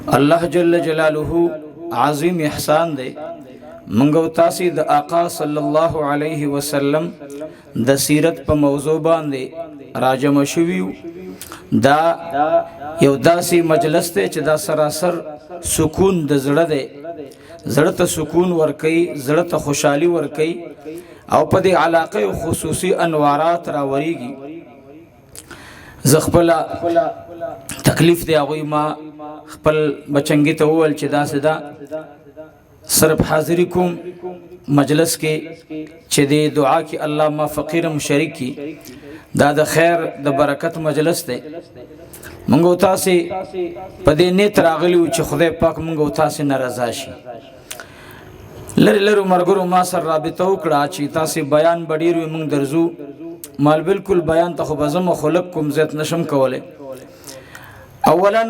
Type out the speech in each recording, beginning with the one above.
الله جل جلاله عظیم احسان دے منگو تاسی د آقا صلی الله علیه وسلم د سیرت په موضوع باندې راجم شویو دا یو داسې مجلس ته چې دا سراسر سکون د زړه دی زړه ته سکون ورکي زړه ته خوشحالي ورکي او په دې علاقه خصوصي انوارات راوريږي زخپل تکلیف دی هغه ما خپل بچنګي ته ول چې دا صدا صرف حاضری کوم مجلس کې چې د دعا کې الله ما فقیرم شریک کی دا د خیر د برکت مجلس دی مونږ تاسو په دې نیت راغلیو چې خدای پاک مونږ تاسو ناراضه شي لرو مرګرو ما سره رابطه وکړه چې تاسو بیان بډیرو مونږ درځو مال بالکل بیان ته خو بزم خلق کوم زیات نشم کوله اولا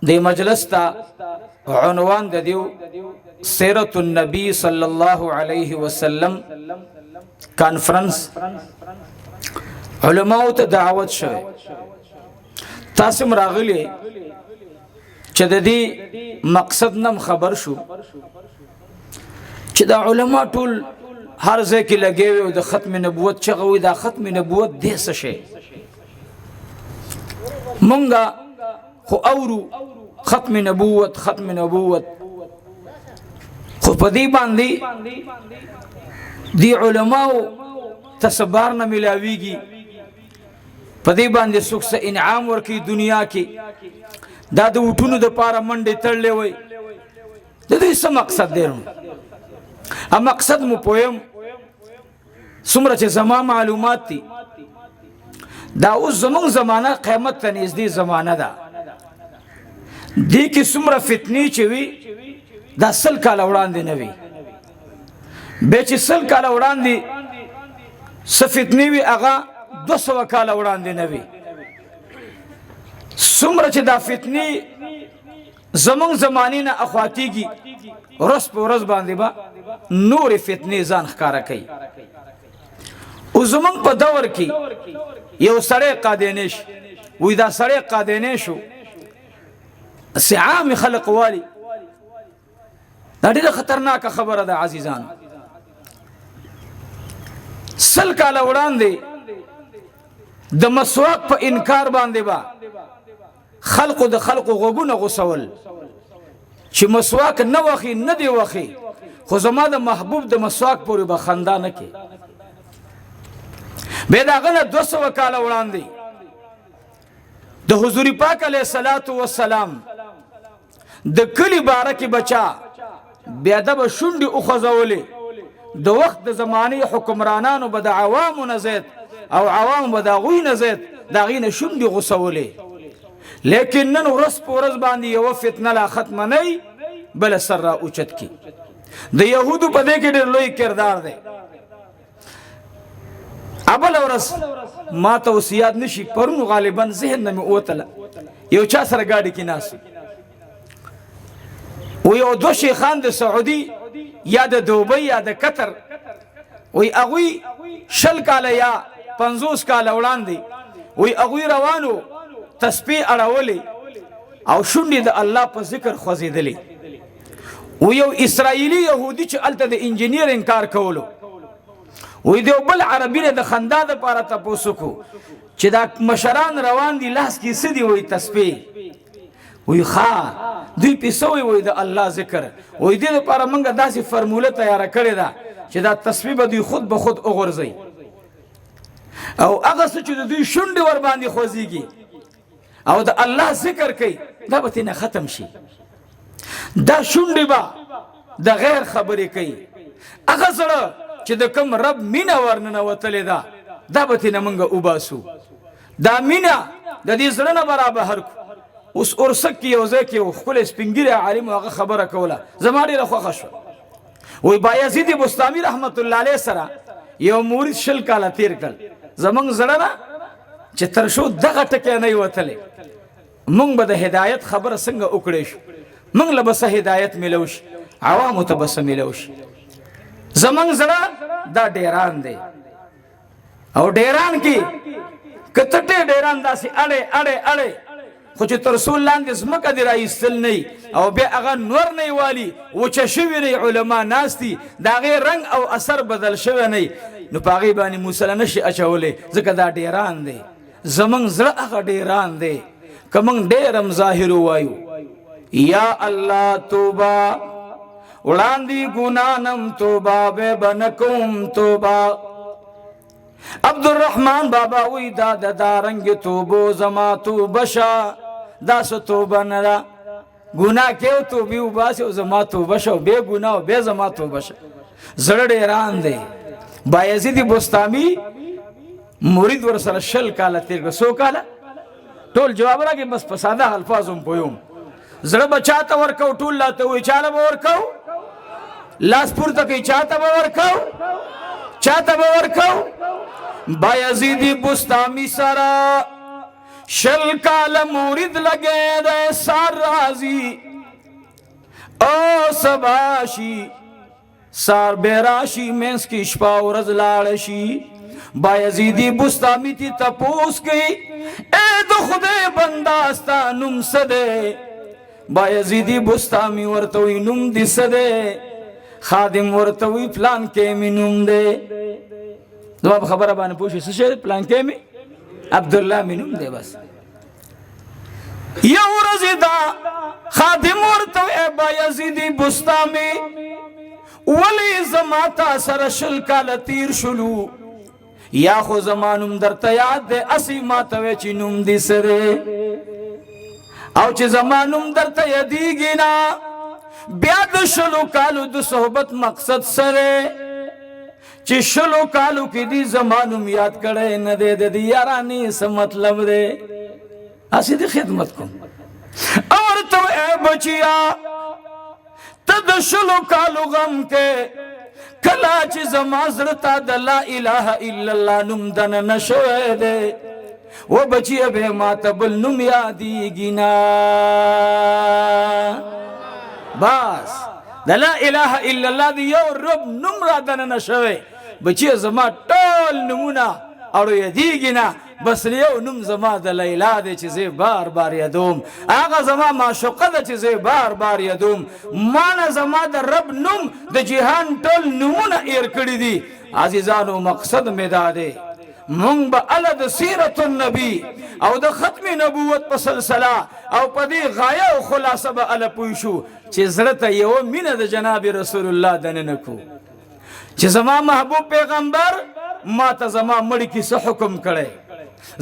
د مجلس ته عنوان د دیو سیرت النبی صلی الله علیه وسلم کانفرنس علماء ته دعوت شوه تاسو راغلی چې د دې مقصد نم خبر شو چې د علماء ټول هر ځای کې لګیوي او د ختم نبوت چغوي د ختم نبوت دې څه شي مونږه خو اورو ختم نبوت خو په دې باندې دی علماء تصبر نه ملاويږي په دې باندې سوکس انعام ورکی دنیا کې دا د وټونو د پاره منډه تړلې وي د دې څه مقصد دی ا مقصد مو پویم څومره چې زما معلومات دي دا اوس زمون زمانہ قیامت ته نږدې زمانہ ده دې کې څومره فتنې چې وي دا سل کال وړاندې نه وي به چې سل کال وړاندې فتنې وي هغه 200 کال وړاندې نه وي څومره چې دا فتنې زمون زمانې نه اخواتيږي ورځ په ورځ باندې با نور فتنې ځان ښکارا کوي او زمون په دور کې یو سړی قادینش وې دا سړی قادینش شو سعام خلق والی دا ډیره خطرناکه خبره ده عزیزان سل کاله وړاندې د مسواک په انکار باندې با خلق د خلق غوګونه غوسول چې مسواک نه وخی نه دی وخی خو زما د محبوب د مسواک پورې به خندا نه کی به دا غنه 200 کاله وړاندې د حضور پاک علیه الصلاۃ والسلام د کلی بارکی بچا بیا د شونډي او خزولې د وخت د زماني حکمرانانو به د عوامو نزيد او عوام به د غوی نزيد دا غینه شونډي غوسولې لیکن نن ورځ په ورځ باندې یو فتنه لا ختم نه بل سر را اوچت کی د يهودو په دې کې ډېر لوی کردار دی ابل ورس ما توصيات نشي پرونو غالبا ذهن نه اوتله یو چا سره گاډي کې ناس و یو دو شیخان د سعودي یا د دوبۍ یا د قطر وی اغوی شل کاله یا 50 کاله وړاندې وی اغوی روانو تسبیح اړولې او شونډې د الله په ذکر خوځېدلې و یو اسرائیلی يهودي چې الته د انجینرینګ کار کولو وې دیو بل عربی نه د خندا د پاره تاسو کو چې دا مشران روان دي لاس کې سدي وې تسبیح وې ښا دوی پیسوي وې د الله ذکر وې دې لپاره موږ داسې فرموله تیار کړې ده چې دا تسبیح به دوی خود به خود وګرځي او هغه چې دوی شونډې ور باندې خوځيږي او د الله ذکر کوي دا به نه ختم شي دا شونډې با د غیر خبرې کوي هغه سره چې د کوم رب مینا ورننه وتلې ده دا به نه منګه وباسو دا مینا د دې سره نه برابر اوس اورسک یو ځکه یو خپل سپینګری عالم هغه خبره کوله زماړي راخه شو وای بایزید بستامی رحمت الله علیه سره یو مورید شل کاله تیر کړ زمنګ زړه نه چې تر شو دغه ټکه نه وتلې مونږ به د هدایت خبره څنګه وکړې شو مونږ له بس هدایت ملوش عوامو ته بس ملوش زمنګ زړه دا ډیران دی او ډیران کې کته ډیران داسې اړې خو چې تر رسول لاندې ځمکه دې راایستل نه او بیا هغه نور نه والي وچه شوي نه علما ناست دي د هغې رنګ او اثر بدل شوی نه نو په هغې باندې موسله نشي اچولی ځکه دا ډیران دی زمونږ زړه هغه ډیران دی که موږ ډېر هم ظاهر ووایو یا الله توبه وړاندې ګنانم توبه بیا به نه کوم توبه عبدالرحمن بابا وی دا دارنگ توبو زما توبه شا دا سو توبه ندا گناہ کیو توبیو باسی و زما توبه شا و بے گناہ و بے زما توبه شا زرد ایران دے بایزید بستامی مرید ورسل شل کالا تیر که سو کالا ټول جواب را که بس پساده الفاظم پویوم زرد بچاتا ورکو ټول لاتا ہوئی چالا با ورکو لاس پورتا که چاہتا با ورکو چاہتا با ورکو بایزیدی بستامی سرا شل کال مورد لگے دے سار رازی او سباشی سار بیراشی مینس کی شپا ورز لارشی بایزیدی بستامی تی تپوس گئی اے دو خدے بنداستا نم سدے بایزیدی بستامی ورطوی نم دی سدے خادم ورطوی پلان کے می نم دے زما خبره باندې پوښي څه شی پلان کې می عبدالله مینوم دی بس یو ورځ دا خادم ورته ای بایزیدی بستامی ولی زما تا سره شل کاله تیر شلو یا خو زمانم درته یاد دی اسی ما ته چې نوم دی سره او چې زمانم درته یادیږي نه بیا د شلو کالو د صحبت مقصد سره چې شلو کالو کې دی زمانم یاد کړی نه دی د دې یارانې څه مطلب دی هسې د خدمت کوم او ورته ای بچیا ته د شلو کالو غم کې کله چې زما زړه ته د لا اله الا الله نوم دننه شوی دی و بچیا به ما ته بل نوم یادیږي نه بس د لا اله الا الله دی یو رب نوم را دننه شوی بچی زما ټول نمونه اړو یادیږي نه بس یو نوم زما د لیلا دی چې زه بار بار یادوم هغه زما معشوقه ده چې زه بار بار یادوم ما نه زما د رب نوم د جهان ټول نمونه ایر کړي دي عزیزانو مقصد مې دا دی مونږ به اله د سیرت النبی او د ختم نبوت په سلسله او په دې غایه او خلاصه به اله پوه شو چې زړه ته یوه مینه د جناب رسول الله دننه کو چې زما محبوب پیغمبر ما ته زما مړی کې څه حکم کړی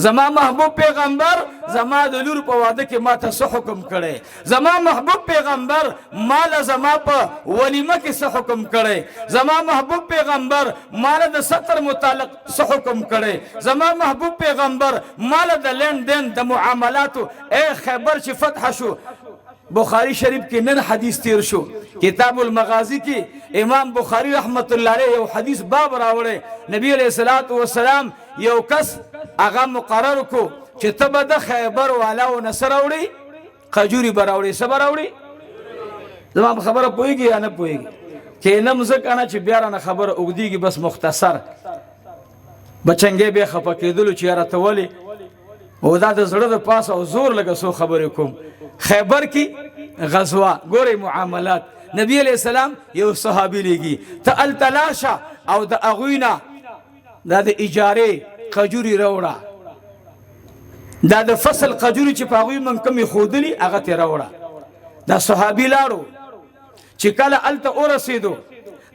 زما محبوب پیغمبر زما د لور په واده کې ما ته څه حکم کړی زما محبوب پیغمبر مال زما په ولیمه کې څه حکم کړی زما محبوب پیغمبر مال د ستر متعلق څه حکم کړی زما محبوب پیغمبر مال د لین دین د معاملاتو اے خیبر چې فتح شو بخاری شریف کې نن حدیث تیر شو کتاب المغازی کې امام بخاری رحمت الله علیه یو حدیث باب راوړی نبی علیہ الصلوۃ والسلام یو کس هغه مقرر کو چې ته به د خیبر والاو نصر راوړي قجوري به راوړي څه به راوړي زما خبره پوهیږي یا نه پوهیږي کې نم ځکه نه چې بیا رانه خبره اوږدیږي بس مختصر بچنګې به خفه کېدلو چې یاره ته ولې او دا د زړه د پاسه او زور لګه سو خبرې کوم خیبر کی غزوه ګوري معاملات نبی علیہ السلام یو صحابي لګي ته التلاشا او د اغوینا دا د اجاره قجوري راوړه دا د فصل قجوري چې په اغوی من کمی خودلی هغه ته راوړه دا صحابي لاړو چې کله الته ورسېدو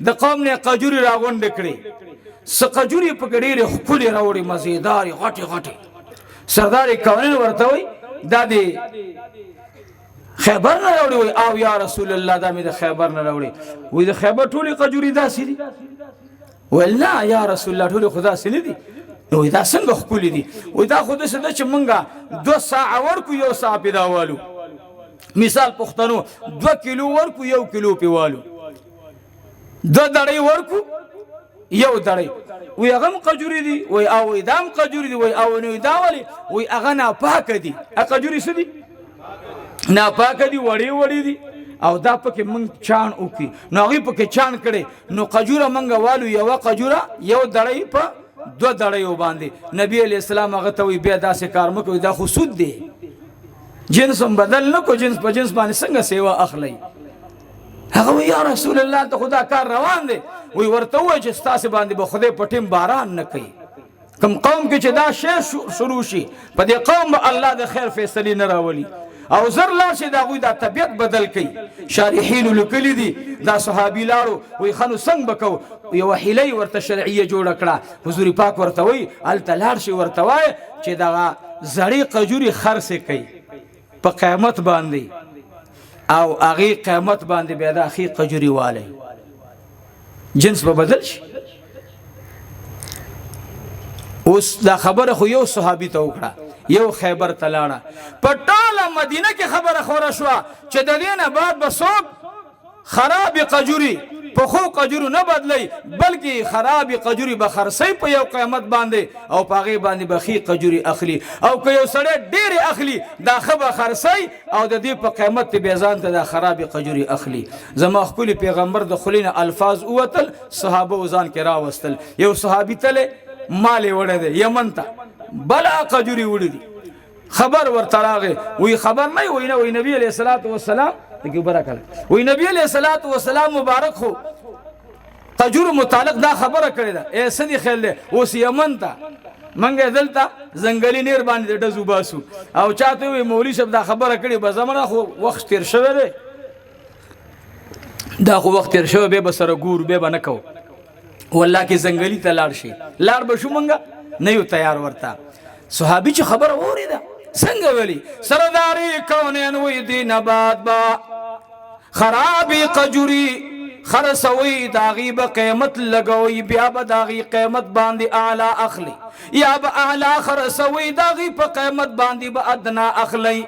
د قوم نه قجوري راغونډ کړي س قجوري په ګډيره خپل راوړي مزیدار غټي غټي سردار کونین ورته وي دا دی خیبر نه راوړي وي او یا رسول الله دا مې د خیبر نه راوړي وي د خیبر ټولي قجوري داسې دي ولا یا رسول الله ټولي خدا سره دي نو دا څنګه خپل دي وي دا خود څه چې مونږه 2 ساعه ورکو یو ساعه پیداوالو مثال پښتنو 2 کیلو ورکو 1 کیلو پیوالو 2 دړې ورکو یو دړې وي هغه قجوري دي وي او دام قجوري دي وي او نو دا ولي وي هغه نه پاک دي قجوري څه دي نه پاک دي وړي وړي دي او دا پکې مونږ چان وکي نو هغه پکې چان کړي نو قجوره مونږ والو یو قجوره یو دړې په 2 دړې باندې نبی علیہ السلام هغه ته وي بیا داسې کار مکو دا خو سود دی جنس هم بدل نه کو جنس په جنس باندې څنګه سیوا اخلي هغه وی یا رسول الله ته خدا کار روان دی وی ورته وای چې ستاسو باندې به خدای پټیم باران نه کوي کوم قوم کې چې دا شی شروع شي په دې قوم به الله د خیر فیصله نه راولي او زر لا شي دا غوی دا طبيعت بدل کوي شارحین لکلی دي دا صحابي لاړو وی خنو څنګه بکو یو حیله ورته شرعیه جوړ کړه حضور پاک ورته وی ال تلار شي ورته وای چې دا زړی قجوري خرڅ کوي په قیامت باندې او هغه قیامت باندې بیا د اخی قجوري والی جنس به بدل شي اوس دا خبره خو یو صحابي ته وکړه یو خیبر تلاړه په ټاله مدینه کې خبره خوره شو چې د دې نه بعد به څوک خراب قجوري په خو قجورو نه بدلی بلکې خراب قجوري به خرڅي په یو قیامت باندې او پاغي باندې بخي قجوري اخلي او که یو سړی ډېر اخلي دا خبره خرڅي او د دې په قیامت به ځان ته دا خراب قجوري اخلي زما خپل پیغمبر د خلینو الفاظ اوتل صحابه وزان کې راوستل یو صحابي تله مال وړه دی یمن ته بلا قجوري وړي خبر ورته راغی وی خبر نه وی نبی علیہ الصلوۃ والسلام دغه برکل وی نبی علیہ الصلوۃ والسلام مبارک خو قجور متعلق دا خبره کړی دا اے سدي خیل اوس یمن ته منګه دلته زنګلی نیر باندې د زوباسو او چاته وی مولوی صاحب دا خبره کړی به زمانه خو وخت تیر شوی دی دا خو وخت تیر شوی به سره ګور به نه کو والله کې زنګلی ته لاړ شي لاړ به شو منګه نه یو تیار ورته صحابي چې خبر اوریدا څنګه ویلي سرداري کونین وې دي نبات با خرابي قجوري خرسوي داغي به قیمت لګوي بیا به داغي قیمت باندې اعلی اخلي یا به اعلی خرسوي داغي په قیمت باندې به ادنا اخلي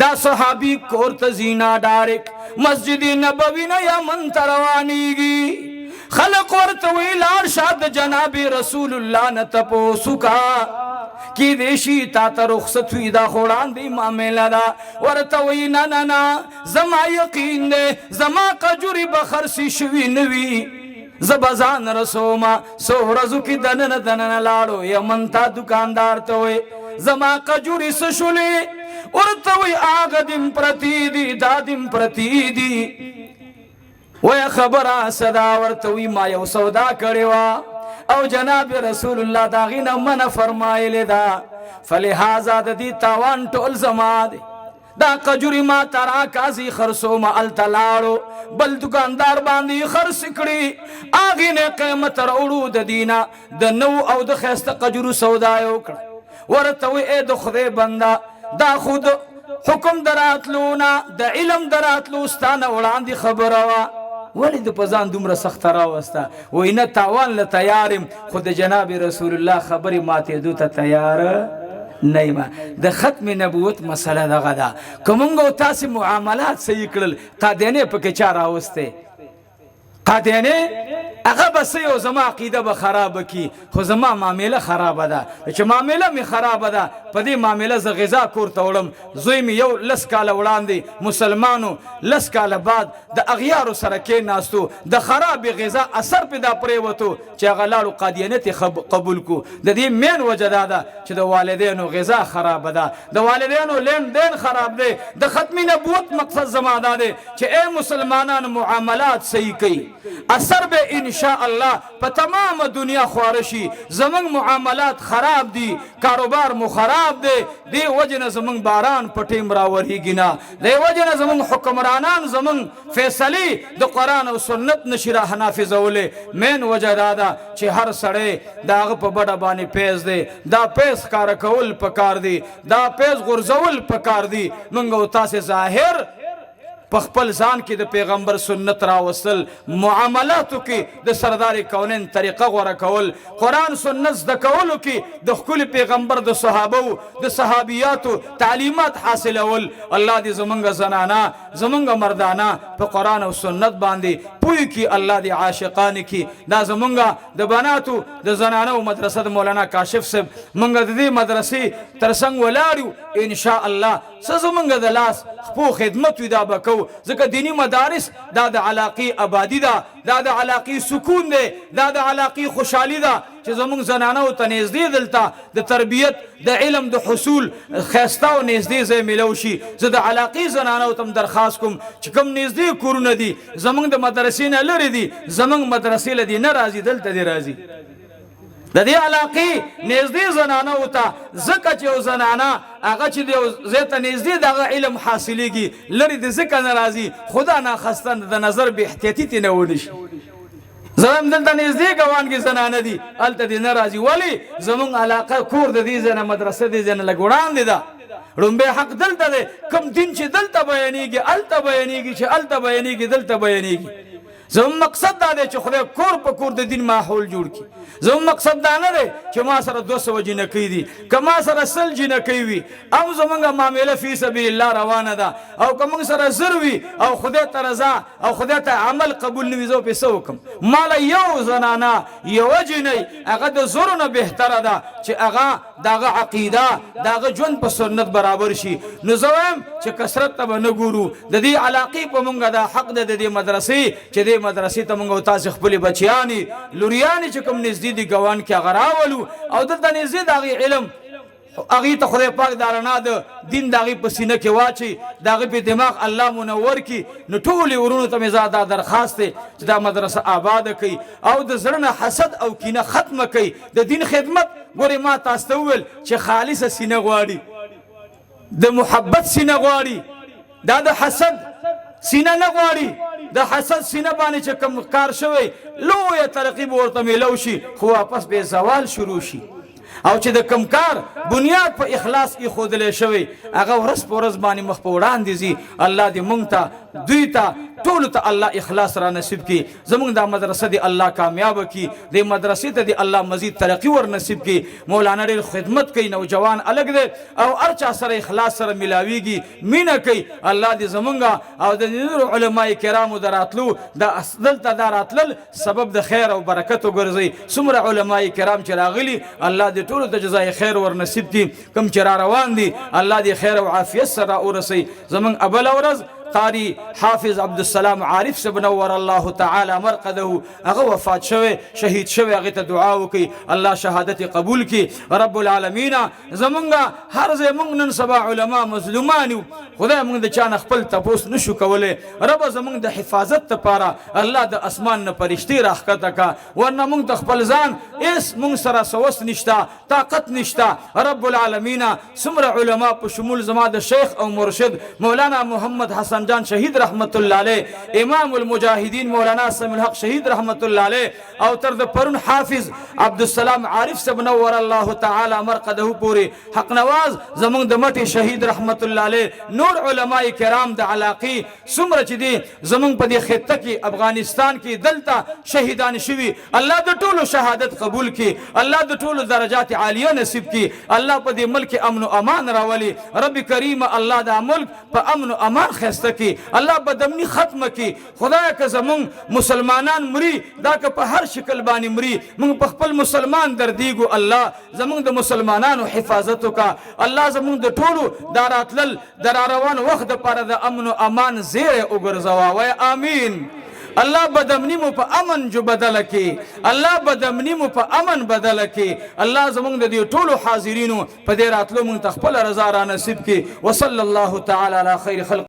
دا صحابي کورته زینا ډایرک مسجد نبوي نه یا من تروانيږي خلق ورته ویلار شاد جناب رسول الله نه تپوسو کا کی دیشی تا ته رخصت وی دا خوران دی معاملہ دا ورته وی نه نه زما یقین ده زما قجوري بخرسی شوی نوی زبزان رسوما سورزو کی دنن لاړو یمن تا دکاندار ته وی زما قجوري سشلی ورته وی آغا دم پرتی دی دادم پرتی دی وی خبره صدا ورته وی ما یو سودا کړی وا او جناب رسول الله داغینا من فرمایلی دا فلهذا د دې تاوان ټول زما دی دا قجوري ما ترا کازي خرسو ما التلاړو بل دکاندار باندې خرڅ کړی اغه نه قیمت وروړو د دینا د نو او د خسته قجورو سودا یو کړ ورته وی اے د خدای بندا دا خود حکم دراتلونا د علم دراتلو ستانه وړاندې خبره وا ولی د پزان دومره سخت راوسته وینه تاوان له تیارم خود جناب رسول الله خبري ماته دو ته تیار نه ما د ختم نبوت مسله دغه ده کومنګو تاسو معاملات صحیح کړل قادینه پکې چا راوسته قادینه هغه بس یو زما عقیده به خراب کی خو زما معامله خراب ده چې معامله می خراب ده په دې معامله ز غذا کور ته وړم زوی می یو لس کاله وړاندې مسلمانو لس کاله بعد د اغیار سره کې ناستو د خراب غذا اثر پیدا پرې وته چې هغه لاړو قادینه قبول کو د دې مین وجه ده چې د والدینو غذا خراب ده د والدینو لین دین خراب ده د ختم نبوت مقصد زما ده چې اے مسلمانان معاملات صحیح کړئ اثر به ان شاء الله په تمام دنیا خورشي زمنګ معاملات خراب دي کاروبار مو خراب دي دی وجنه زمنګ باران پټیم راوريږي نه دی وجنه زمنګ حکمرانان زمنګ فیصله د قران او سنت نشره حنافظوله مین وجه دا چې هر سړی داغه په بڑا باندې پیس دی دا پیس کار کول پکار دی دا پیس غرزول پکار دی منګو تاسو ظاهر پخپل ځان کې د پیغمبر سنت راوصل معاملاتو کې د سردار کونین طریقه غوړه کول قران سنت د کولو کې د خپل پیغمبر د صحابه د صحابياتو تعلیمات حاصلول الله دې زمونږ زنانا زمونږ مردانا په قران او سنت باندې پوي کې الله دې عاشقان کې دا زمونږ د بناتو د زنانو مدرسه د مولانا کاشف صاحب مونږ د دې مدرسې ترڅنګ ولاړو ان شاء الله زمونږ د لاس خپل خدمت ودا بکو کوو ځکه دینی مدارس دا د علاقې آبادي ده دا د علاقې سکون دی دا د علاقې خوشحالي ده چې زمونږ زنانو ته نږدې دلته د تربیت د علم د حصول ښایسته او نږدې ځای میلو شي زه د علاقې زنانو ته هم درخواست کوم چې کوم نږدې کورونه دي زمونږ د مدرسې نه لرې دي زمونږ مدرسې له دې نه راځي دلته دې راځي د دې علاقې نږدې زنانو ته ځکه چې یو زنانه هغه چې د یو ځای ته نږدې دغه علم حاصلېږي لرې د ځکه نه راځي خدا ناخواسته د نظر بې احتیاطي ترې نه ونشي زه هم دلته نږدې ګاونډ کې زنانه دي هلته دې نه راځي ولې زمونږ علاقه کور د دې ځای نه مدرسه دې ځای نه لږ وړاندې ده لومبی حق دلته دی کوم دین چې دلته بیانېږي هلته بیانېږي چې هلته بیانېږي دلته بیانېږي زمون مقصد دا دی چې خدای کور په کور د دین ماحول جوړ کړي زمون مقصد دا نه دی چې ما سره 200 جنکۍ دي که ما سره 100 جنکۍ وي او زمونږ معامله فی سبیل الله روانه ده او که موږ سره زر وي او خدای ته رضا او خدای ته عمل قبول نه وي زه پیسه وکړم ماله یو زنانه یوه جنۍ هغه د زرو نه بهتره ده چې هغه دغه عقیده دغه ژوند په سنت برابر شي نو زه وایم چې کثرت ته به نه ګورو د دې علاقې په موږ دا حق ده د دې مدرسې چې دې مدرسې ته موږ او تاسې خپلې بچیانې لوریانې چې کوم نږدې دي ګاونډ کې هغه راولو او دلته نږدې د هغې علم هغې ته خدای پاک د رڼا د دین د هغې په سینه کې واچي د هغې په دماغ الله منور کړي نو ټولې ورونو ته مې زه دا درخواست دی چې دا مدرسه آباده کوي او د زړه نه حسد او کینه ختمه کوي د دین خدمت ګورې ما تاسو ته وویل چې خالصه سینه غواړي د محبت سینه غواړي دا د حسد سینه نه غواړي د حسد سینه باندې چې کوم کار شوی لویه ترقي به ورته میلو شي خو واپس به زوال شروع شي او چې د کم کار بنیاد په اخلاص ایښودلی شوی هغه ورځ په ورځ باندې مخ په وړاندې ځي الله دې موږ ته دوی ته ټولو ته الله اخلاص را نصیب کړي زموږ دا مدرسه دې الله کامیابه کړي دې مدرسې ته دې الله مزید ترقي ور نصیب کړي مولانا ډېر خدمت کوي نوجوان الګ دی او هر چا سره اخلاص سره ملاویږي مینه کوي الله دې زموږ او د نورو علماء کرامو د راتلو دلته دا راتلل سبب د خیر او برکت وګرځي څومره علماء کرام چې راغلي الله دې ټولو ته جزای خیر ور نصیب کړي کوم چې را روان دي الله دې خیر او عافیت سره ورسوي زموږ ابله ورځ قاری حافظ عبدالسلام عارف صاحب نور الله تعالی مرقده هغه وفات شوی شهید شوی هغه ته دعا وکي الله شهادت قبول کی رب العالمین زمونږه هر ځای مونږ نن سبا علما مظلومان خدای مونږ د چا نه خپل تپوس نشو کولی رب زمونږ د حفاظت لپاره الله د اسمان نه فرشتې راښکته کا ورنه مونږ د خپل ځان هېڅ مونږ سره سوس نشته طاقت نشته رب العالمین څومره علما په شمول زما د شیخ او مرشد مولانا محمد حسن جان شهید رحمت الله علیه امام المجاهدین مولانا سمیع الحق شهید رحمت الله علیه او تر د پرون حافظ عبدالسلام عارف صاحب نور الله تعالی مرقده پوری حق نواز زمونږ د مټي شهید رحمت الله علیه نور علماء کرام د علاقې څومره چې دي زمونږ په دې خطه کې افغانستان کې دلته شهیدان شوي الله د ټولو شهادت قبول کړي الله د ټولو درجات عالیه نصیب کړي الله په دې ملک امن او امان راولي رب کریم الله دا ملک په امن او امان خسته کی الله بدمنی ختم کی خدای که زمون مسلمانان مری دا که په هر شکل باندې مری موږ په خپل مسلمان دردیګو الله زمون د مسلمانانو حفاظت وکا الله زمون د ټولو داراتل دراروان وخت لپاره د امن او امان زیره وګرځوا وای امین الله بدمنی مو په امن جو بدل کی الله بدمنی مو په امن بدل کی الله زمونږ د دې ټولو حاضرینو په دې راتلو مونږ ته خپل رضا را نصیب کی وصلی الله تعالی علی خیر خلق